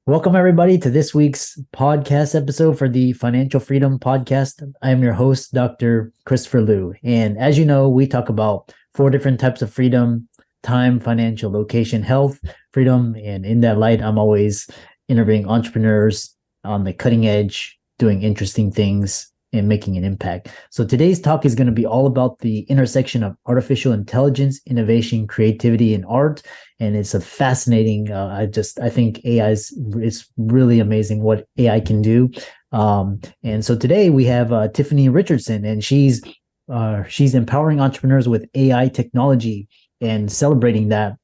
Welcome, everybody, to this week's podcast episode for the Financial Freedom Podcast. I am your host, Dr. Christopher Liu. And as you know, we talk about 4 different types of freedom: time, financial, location, health, freedom. And in that light, I'm always interviewing entrepreneurs on the cutting edge, doing interesting things and making an impact. So today's talk is going to be all about the intersection of artificial intelligence, innovation, creativity, and art. And it's a fascinating, I think AI is really amazing what AI can do. And so today we have Tiffany Richardson, and she's empowering entrepreneurs with AI technology and celebrating that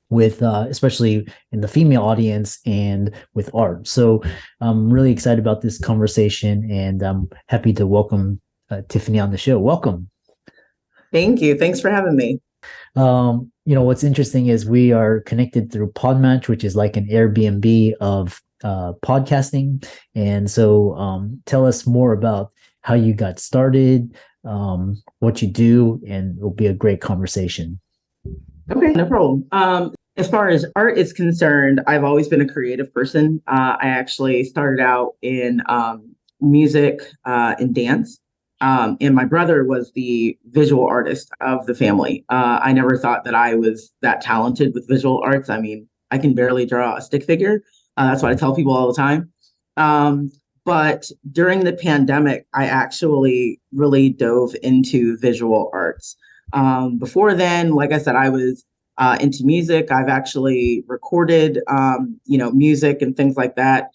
with especially in the female audience and with art. So I'm really excited about this conversation, and I'm happy to welcome Tiffany on the show. Welcome. Thank you. Thanks for having me. What's interesting is we are connected through Podmatch, which is like an Airbnb of podcasting. And so tell us more about how you got started, what you do, and it'll be a great conversation. Okay, no problem. As far as art is concerned, I've always been a creative person. I actually started out in music and dance. And my brother was the visual artist of the family. I never thought that I was that talented with visual arts. I mean, I can barely draw a stick figure. That's what I tell people all the time. But during the pandemic, I actually really dove into visual arts. Before then, like I said, I was into music. I've actually recorded, music and things like that.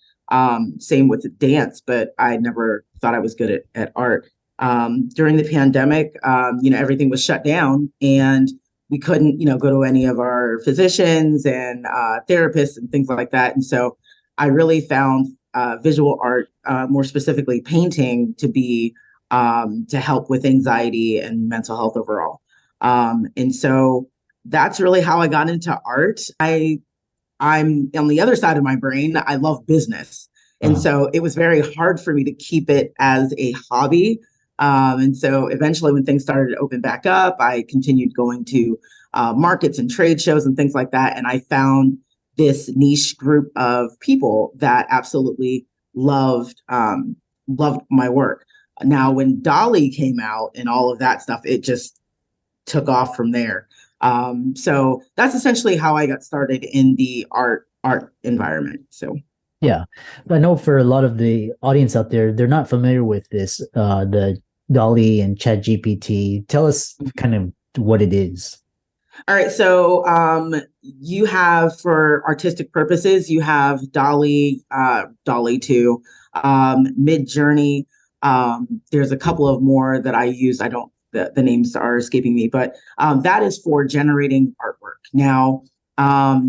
Same with dance, but I never thought I was good at art. During the pandemic, everything was shut down and we couldn't, go to any of our physicians and therapists and things like that. And so I really found visual art, more specifically painting, to be to help with anxiety and mental health overall. And so that's really how I got into art. I'm on the other side of my brain. I love business. And so it was very hard for me to keep it as a hobby. And so eventually when things started to open back up, I continued going to markets and trade shows and things like that. And I found this niche group of people that absolutely loved my work. Now, when DALL-E came out and all of that stuff, it just took off from there. So that's essentially how I got started in the art environment. So yeah, I know for a lot of the audience out there, they're not familiar with this, the DALL-E and ChatGPT. Tell us kind of what it is. All right. So you have, for artistic purposes, you have DALL-E, DALL-E 2, Midjourney. There's a couple of more that I use. The names are escaping me, but that is for generating artwork. Now,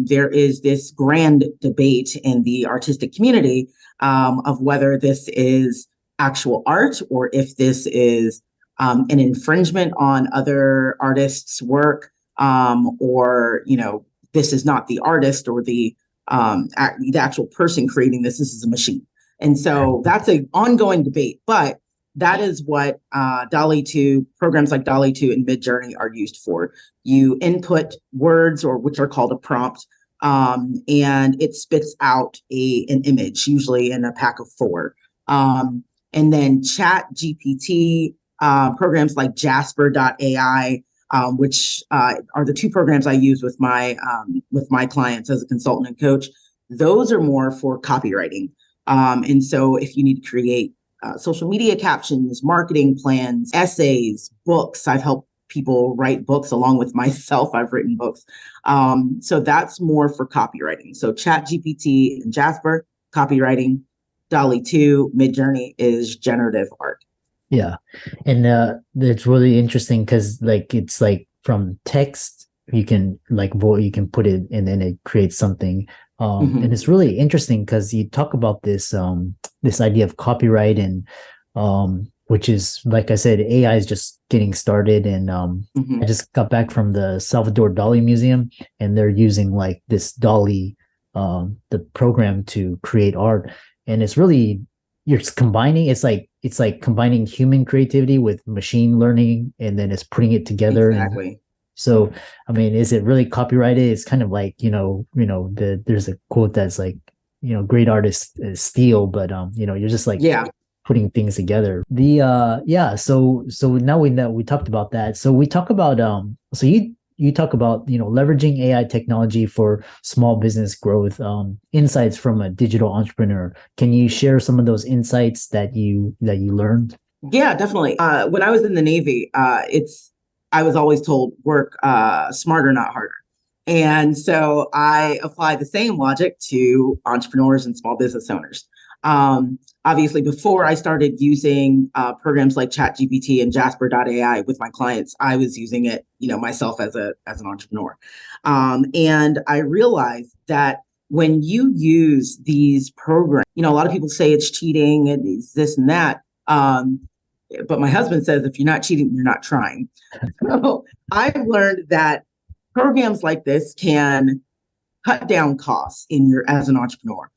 there is this grand debate in the artistic community of whether this is actual art or if this is an infringement on other artists' work, or this is not the artist or the actual person creating this. This is a machine, and so that's an ongoing debate. But that is what DALL-E 2, programs like DALL-E 2 and Midjourney are used for. You input words, or which are called a prompt, and it spits out an image, usually in a pack of 4. And then Chat GPT, programs like Jasper.ai, which are the 2 programs I use with my clients as a consultant and coach. Those are more for copywriting. And so if you need to create social media captions, marketing plans, essays, books. I've helped people write books along with myself. I've written books. So that's more for copywriting. So ChatGPT and Jasper, copywriting. DALL-E 2, Midjourney is generative art. Yeah. And it's really interesting because it's like from text, you can you can put it and then it creates something. And it's really interesting because you talk about this idea of copyright, and which is, like I said, AI is just getting started. And I just got back from the Salvador Dali Museum, and they're using this DALL-E, the program, to create art. And it's really, it's like combining human creativity with machine learning, and then it's putting it together. Exactly. So, I mean, is it really copyrighted? It's kind of like, there's a quote that's like, great artists steal, but you're just like Yeah. putting things together. So now we talked about that. So we talk about so you talk about leveraging AI technology for small business growth, insights from a digital entrepreneur. Can you share some of those insights that you learned? Yeah, definitely. When I was in the Navy, I was always told work smarter, not harder. And so I apply the same logic to entrepreneurs and small business owners. Obviously, before I started using programs like ChatGPT and Jasper.ai with my clients, I was using it, myself as an entrepreneur. And I realized that when you use these programs, a lot of people say it's cheating and it's this and that. But my husband says, if you're not cheating, you're not trying. So I've learned that programs like this can cut down costs as an entrepreneur.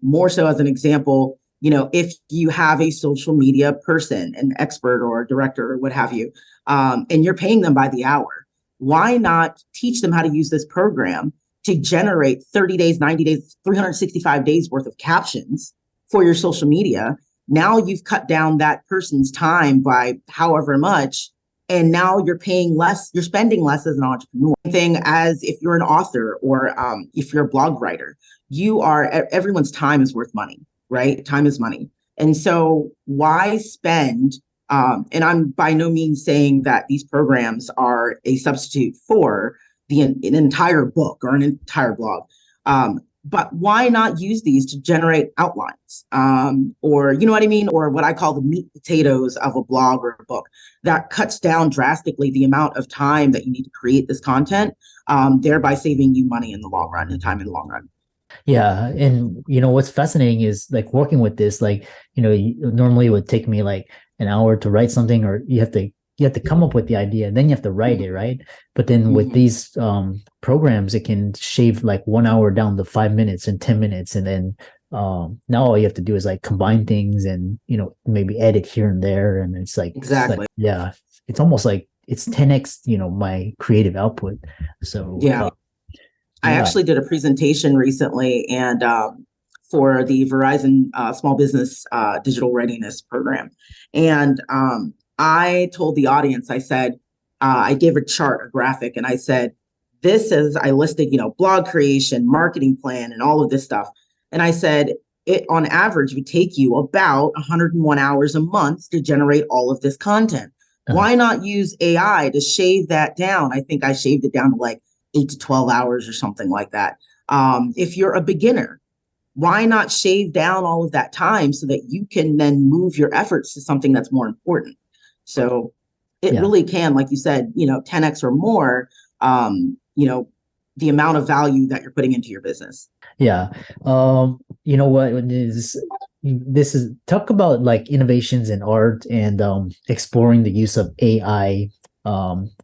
More so as an example, if you have a social media person, an expert or a director or what have you, and you're paying them by the hour, why not teach them how to use this program to generate 30 days, 90 days, 365 days worth of captions for your social media? Now you've cut down that person's time by however much, and now you're paying less, you're spending less as an entrepreneur. Thing as if you're an author or if you're a blog writer, everyone's time is worth money, right? Time is money. And so why spend, and I'm by no means saying that these programs are a substitute for an entire book or an entire blog. But why not use these to generate outlines, or you know what I mean, or what I call the meat potatoes of a blog or a book that cuts down drastically the amount of time that you need to create this content, thereby saving you money in the long run and time in the long run. Yeah, and what's fascinating is like working with this, like normally it would take me like an hour to write something, or you have to come up with the idea, then you have to write it, right? But then with these programs, it can shave like 1 hour down to 5 minutes and 10 minutes, and then now all you have to do is like combine things and maybe edit here and there, and it's like Exactly. yeah, it's almost like it's 10x my creative output. So yeah. I actually did a presentation recently, and for the Verizon Small Business Digital Readiness Program. And I told the audience, I said, I gave a chart, a graphic, and I said, I listed, blog creation, marketing plan, and all of this stuff. And I said, it on average would take you about 101 hours a month to generate all of this content. Why not use AI to shave that down? I think I shaved it down to like 8 to 12 hours or something like that. If you're a beginner, why not shave down all of that time so that you can then move your efforts to something that's more important? So it really can, like you said, 10x or more, the amount of value that you're putting into your business. Yeah. You know what this is talk about like innovations in art and exploring the use of AI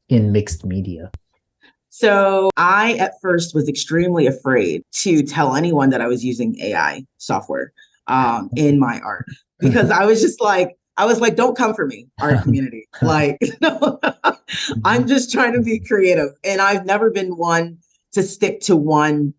in mixed media. So I at first was extremely afraid to tell anyone that I was using AI software in my art, because I was like, don't come for me, art community. Like, no, I'm just trying to be creative. And I've never been one to stick to one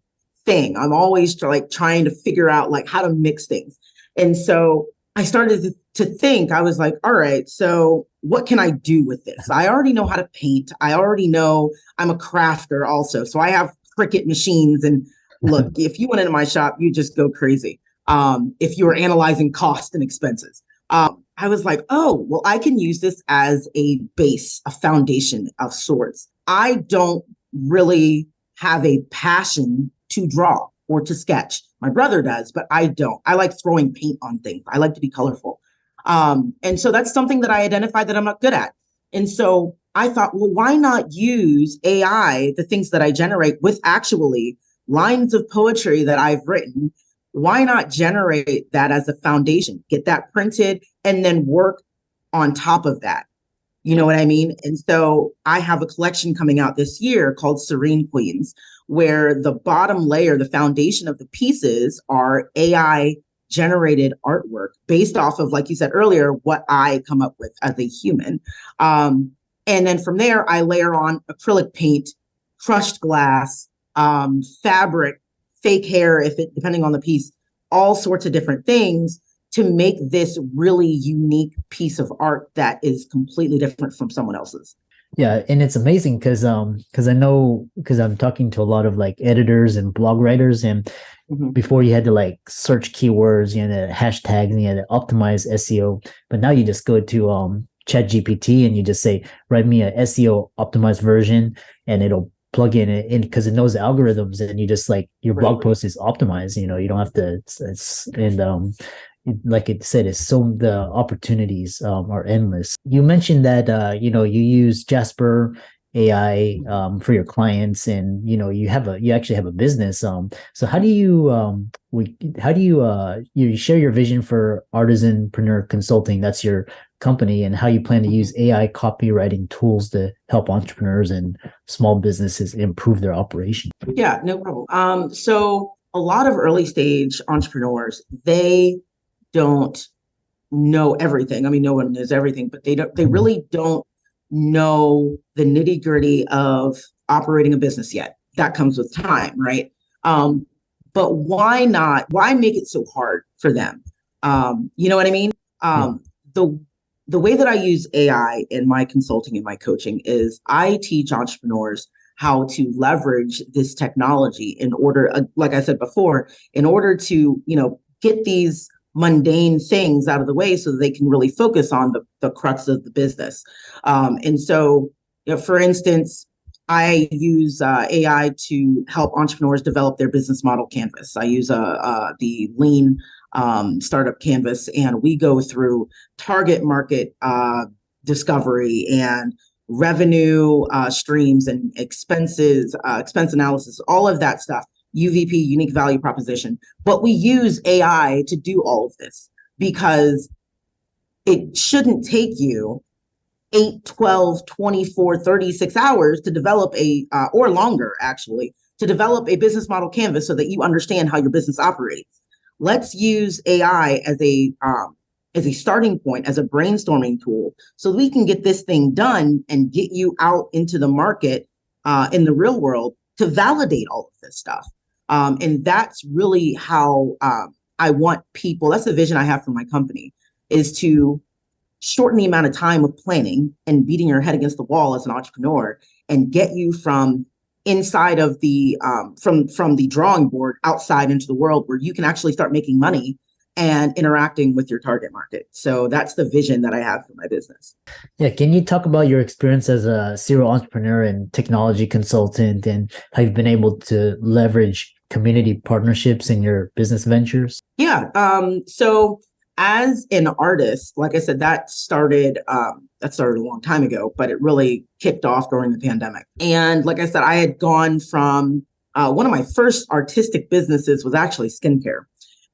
thing. I'm always trying to figure out like how to mix things. And so I started to think, I was like, all right, so what can I do with this? I already know how to paint. I already know I'm a crafter also. So I have Cricut machines. And look, if you went into my shop, you just go crazy. If you were analyzing cost and expenses. I was like, oh, well, I can use this as a base, a foundation of sorts. I don't really have a passion to draw or to sketch. My brother does, but I don't. I like throwing paint on things. I like to be colorful. And so that's something that I identified that I'm not good at. And so I thought, well, why not use AI, the things that I generate with actually lines of poetry that I've written? Why not generate that as a foundation, get that printed, and then work on top of that? You know what I mean? And so I have a collection coming out this year called Serene Queens, where the bottom layer, the foundation of the pieces are AI generated artwork based off of, like you said earlier, what I come up with as a human. And then from there, I layer on acrylic paint, crushed glass, fabric, fake hair, depending on the piece, all sorts of different things to make this really unique piece of art that is completely different from someone else's. Yeah, and it's amazing because I know because I'm talking to a lot of like editors and blog writers, and before you had to like search keywords, you had to hashtags, and you had to optimize SEO, but now you just go to Chat GPT and you just say, write me a SEO optimized version, and it'll plug in because it knows the algorithms, and you just like your blog post is optimized. You don't have to. Like it said, it's so the opportunities are endless. You mentioned that you use Jasper AI for your clients, and you actually have a business. So how do you share your vision for Artisan-Preneur Consulting? That's your company, and how you plan to use AI copywriting tools to help entrepreneurs and small businesses improve their operation. Yeah, no problem. So a lot of early stage entrepreneurs, they don't know everything. I mean, no one knows everything, but they really don't know the nitty gritty of operating a business yet. That comes with time, right? But why make it so hard for them? You know what I mean? The way that I use AI in my consulting and my coaching is I teach entrepreneurs how to leverage this technology in order, like I said before, in order to, get these mundane things out of the way so that they can really focus on the crux of the business. And so, for instance, I use AI to help entrepreneurs develop their business model canvas. I use the Lean startup canvas, and we go through target market discovery and revenue streams and expenses, expense analysis, all of that stuff. UVP, unique value proposition. But we use AI to do all of this because it shouldn't take you 8, 12, 24, 36 hours to develop or longer actually, to develop a business model canvas so that you understand how your business operates. Let's use AI as a starting point, as a brainstorming tool, so we can get this thing done and get you out into the market in the real world to validate all of this stuff. And that's really how I want people, that's the vision I have for my company, is to shorten the amount of time of planning and beating your head against the wall as an entrepreneur and get you from inside of the, from the drawing board outside into the world where you can actually start making money and interacting with your target market. So that's the vision that I have for my business. Yeah. Can you talk about your experience as a serial entrepreneur and technology consultant, and how you've been able to leverage community partnerships in your business ventures? Yeah. So as an artist, like I said, that started a long time ago, but it really kicked off during the pandemic. And like I said, I had gone from one of my first artistic businesses was actually skincare.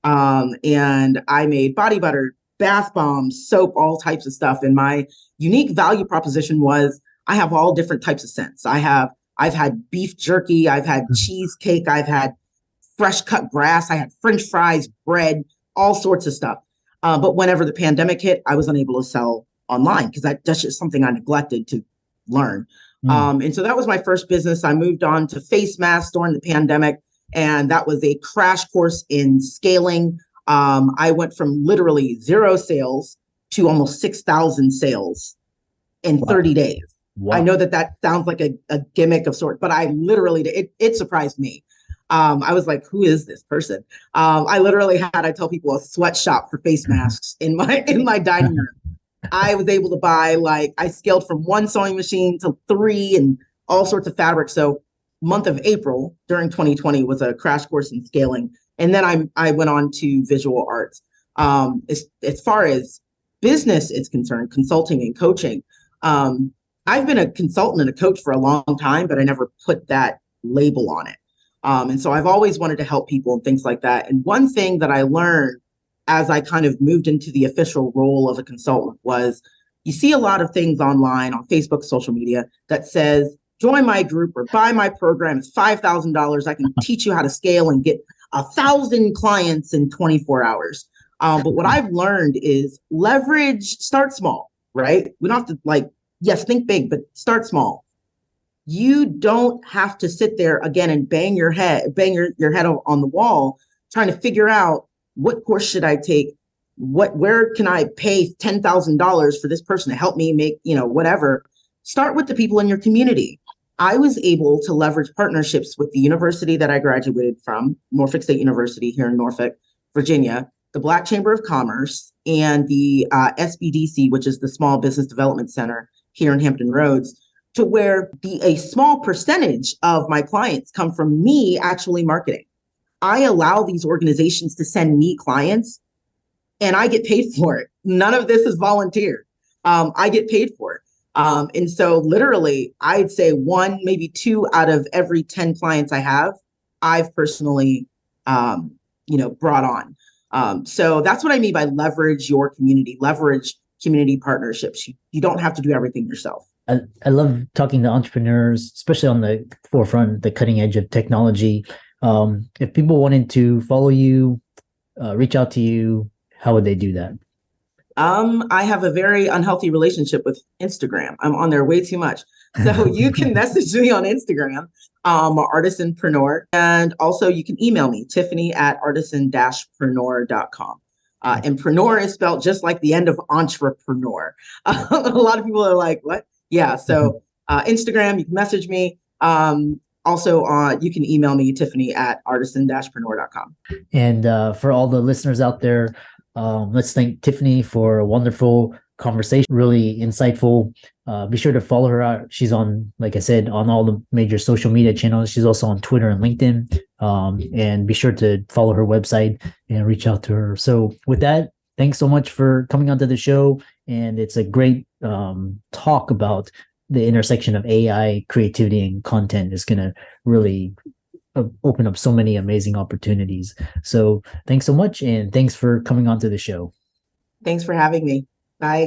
And I made body butter, bath bombs, soap, all types of stuff. And my unique value proposition was I have all different types of scents. I've had beef jerky, I've had cheesecake, I've had fresh cut grass, I had French fries, bread, all sorts of stuff. But whenever the pandemic hit, I was unable to sell online because that's just something I neglected to learn. And so that was my first business. I moved on to face masks during the pandemic, and that was a crash course in scaling. I went from literally 0 sales to almost 6,000 sales in 30 days. Wow. I know that sounds like a gimmick of sort, but I literally, it surprised me. I was like, who is this person? I literally I tell people, a sweatshop for face masks in my dining room. I was able to buy, I scaled from 1 sewing machine to 3 and all sorts of fabric. So month of April during 2020 was a crash course in scaling. And then I went on to visual arts. As far as business is concerned, consulting and coaching, I've been a consultant and a coach for a long time, but I never put that label on it. And so I've always wanted to help people and things like that. And one thing that I learned as I kind of moved into the official role of a consultant was you see a lot of things online on Facebook, social media that says, join my group or buy my program. It's $5,000. I can teach you how to scale and get 1,000 clients in 24 hours. But what I've learned is start small, right? We don't have to yes, think big, but start small. You don't have to sit there again and bang your head on the wall trying to figure out what course should I take? Where can I pay $10,000 for this person to help me make, whatever? Start with the people in your community. I was able to leverage partnerships with the university that I graduated from, Norfolk State University here in Norfolk, Virginia, the Black Chamber of Commerce, and the SBDC, which is the Small Business Development Center here in Hampton Roads, to where a small percentage of my clients come from me actually marketing. I allow these organizations to send me clients and I get paid for it. None of this is volunteer. I get paid for it. And so literally, I'd say one, maybe two out of every 10 clients I have, I've personally, brought on. So that's what I mean by leverage your community, leverage community partnerships. You don't have to do everything yourself. I love talking to entrepreneurs, especially on the forefront, the cutting edge of technology. If people wanted to follow you, reach out to you, how would they do that? I have a very unhealthy relationship with Instagram. I'm on there way too much. So you can message me on Instagram, Artisan-Preneur. And also you can email me, Tiffany at artisan-preneur.com. And preneur is spelled just like the end of entrepreneur. A lot of people are like, what? Yeah. So Instagram, you can message me. Also, you can email me, Tiffany at artisan-preneur.com. And for all the listeners out there, let's thank Tiffany for a wonderful conversation, really insightful. Be sure to follow her out. She's on, like I said, on all the major social media channels. She's also on Twitter and LinkedIn. And be sure to follow her website and reach out to her. So with that, thanks so much for coming onto the show. And it's a great talk about the intersection of AI, creativity, and content is going to really open up so many amazing opportunities. So thanks so much. And thanks for coming onto the show. Thanks for having me. Bye.